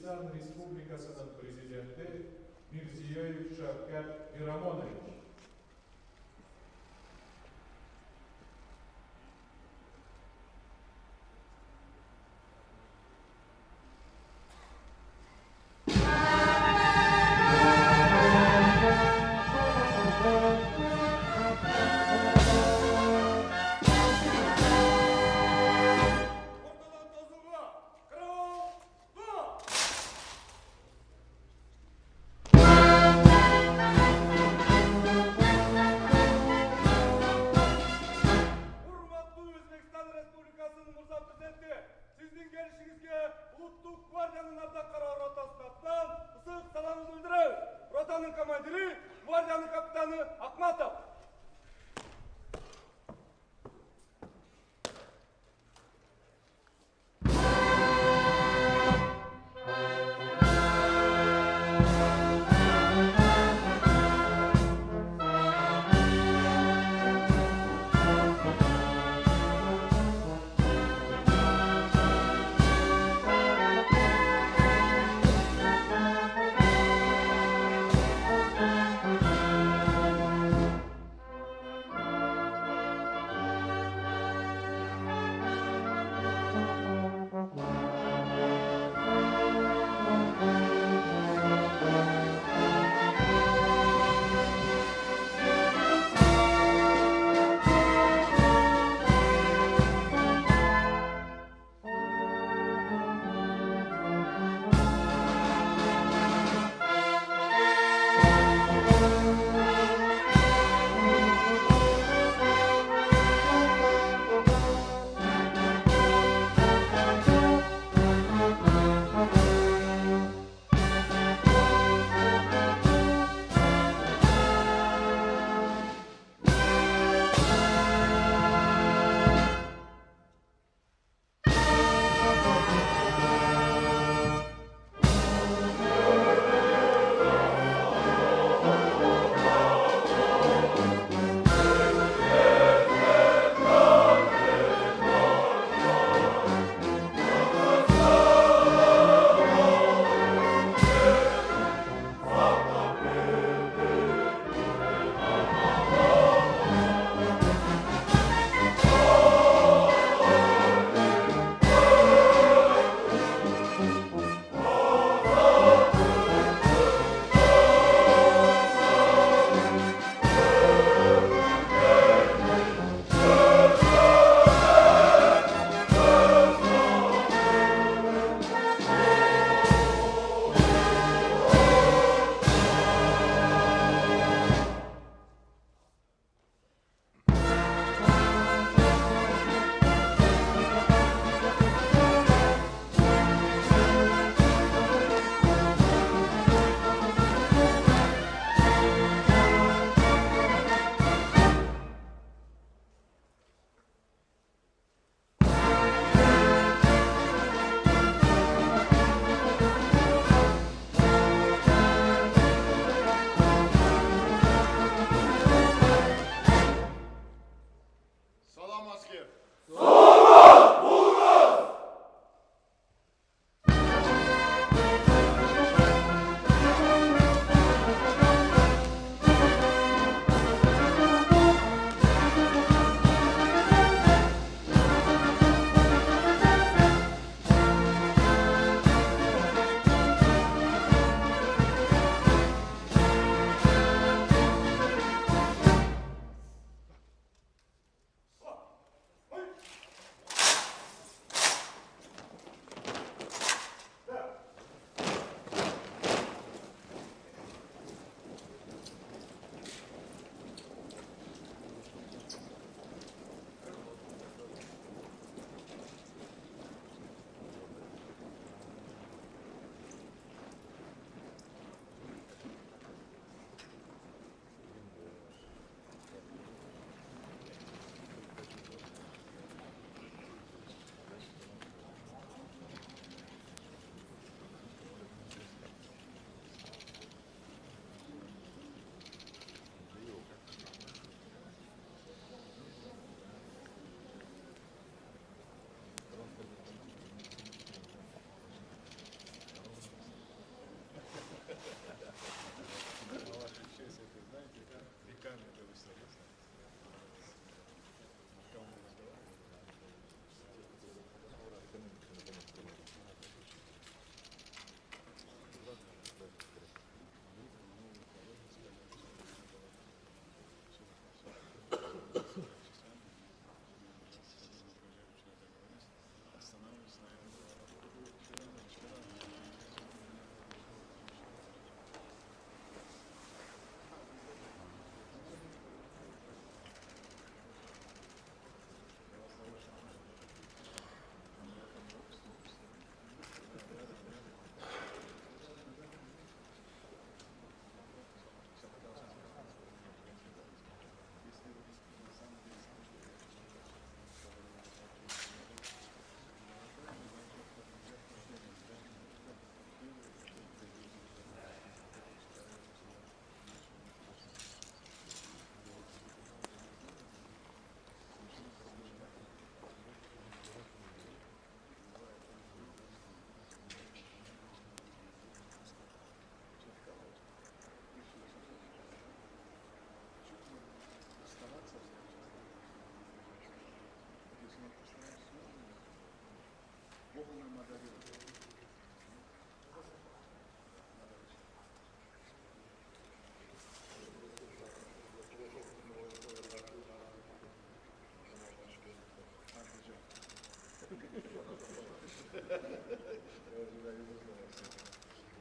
Өзбекстан Республикасының президенті Мирзиёев Шавкат Миромонович. Командиры, гвардияның капитаны Ахматов.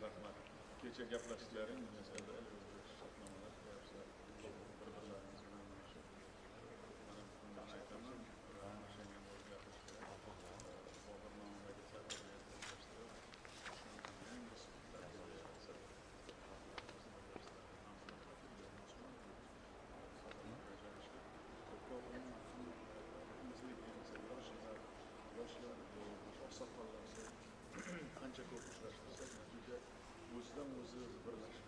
Rahmat. Kecha gaplashishlaring masalada shartnomalar bir-birlaringiz bilan mana bundan aytaman. Mashinaga o'zgartirish kerak. Bobur nomidagi sariyani o'zgartirib, yangi suhbatlarga yarasa. Yoshlar, oqsoqollar qancha ko'p uchrashmasak, natija o'zidan o'zi birlashib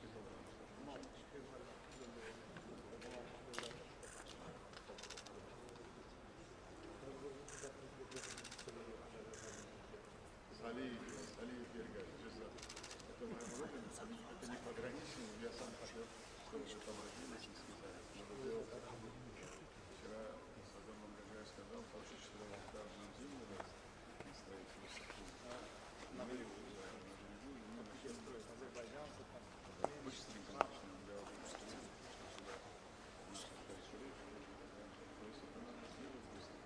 Салиев Гергаш, это моя родина, это не пограничный, я сам хотел, чтобы вы там родились и сказали. Надо делать так. Вчера Садам Амгаджай сказал, получить 4 гектара на землю, строительство. На берегу, быстренько начнем делать, что сюда наши территории, то есть это надо сделать быстро.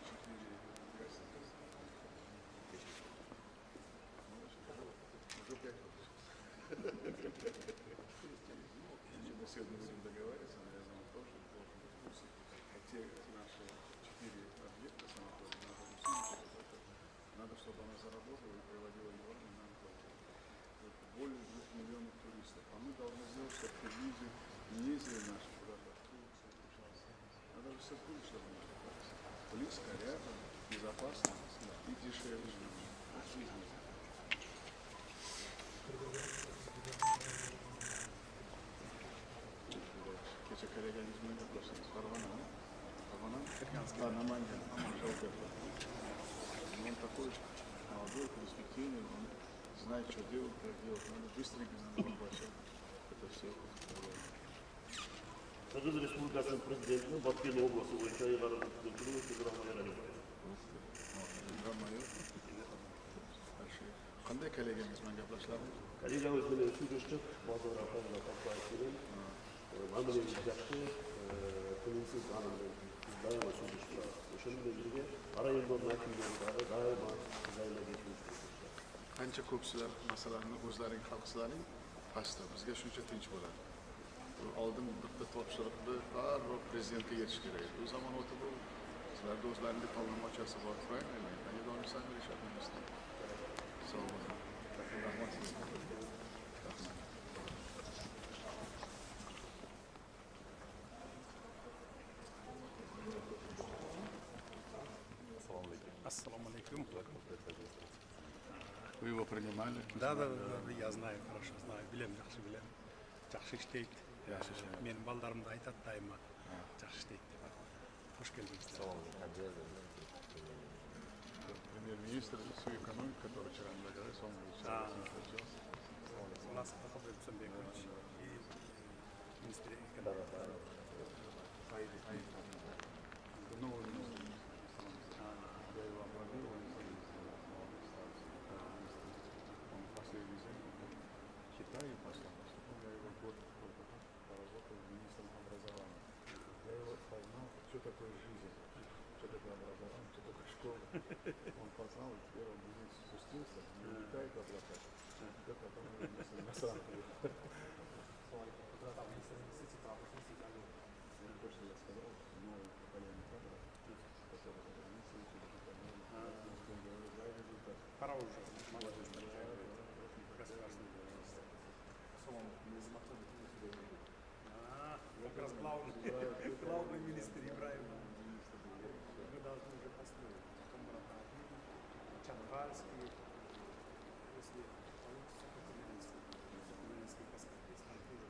4 уже 5 мы сегодня будем договариваться, наверное, тоже должен быть курс. Те наши 4 объекта санатория надо усилить, надо, чтобы она заработала и приводила Европу на более 2 миллионов туристов. А мы должны сделать, чтобы туристы не ездили наши куда-то. Надо же все будет, чтобы мы близко, рядом, безопасно и дешевле. Kecha kollegangiz bilan gaplashamiz. Farg'ona. Namangan. Он такой молодой, перспективный, он знает, что делать, как делать. Надо быстренько воплощать это все. Qirg'iz Respublikasining prezidenti Botken oblasti bo'yicha yig'ilib o'ttirib, telegram Qanday kollegangiz bilan gaplashdingiz? Kollegamiz bilan suhbatlashib, bozor raqamini topib ma'muriy yaxshi, tinimsiz doimo suhbatlashib, o'sha bilan birga rayonlar vakillari doimo sizlarga Qancha ko'pchilar masalani o'zlaring hal qilsalaring, pastda bizga shuncha tinch bo'ladi. Oldin bitta topshiriqni baribir prezidentga yetish kerak. Bu zamon o'tib, sizlarda o'zlaringizga tanlamochasi bor, правильно? Они должны сами решать на местах. Ассаламу алейкум. Вы его принимали? Да, я знаю, хорошо знаю. Билем, жақсы билем. Жақсы іштейді. Менің балдарым да айтады дайыма. Жақсы іштейді деп. Хош келдіңіздер. Премьер-министр всю экономику, который вчера наговорился, он У нас Хабиб Сумбекович и министр экономики. новый последний день в Китае послал. Я его год поработал министром образования. Я его познал, что такое жизнь, что такое образование, что такое школа. Он познал, и теперь он вниз спустился, не летает в облаках. Это потом на самом деле. То, что я сказал, новое поколение кадров, которые за границей учили, результат. Пора уже, молодежь подтягивает. Государственный. Как раз главный министр Ибраим. Мы должны уже построить. Потом Братахи, Чанхальский, если получится, то Кумянский проспект. Там тоже.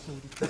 Gracias.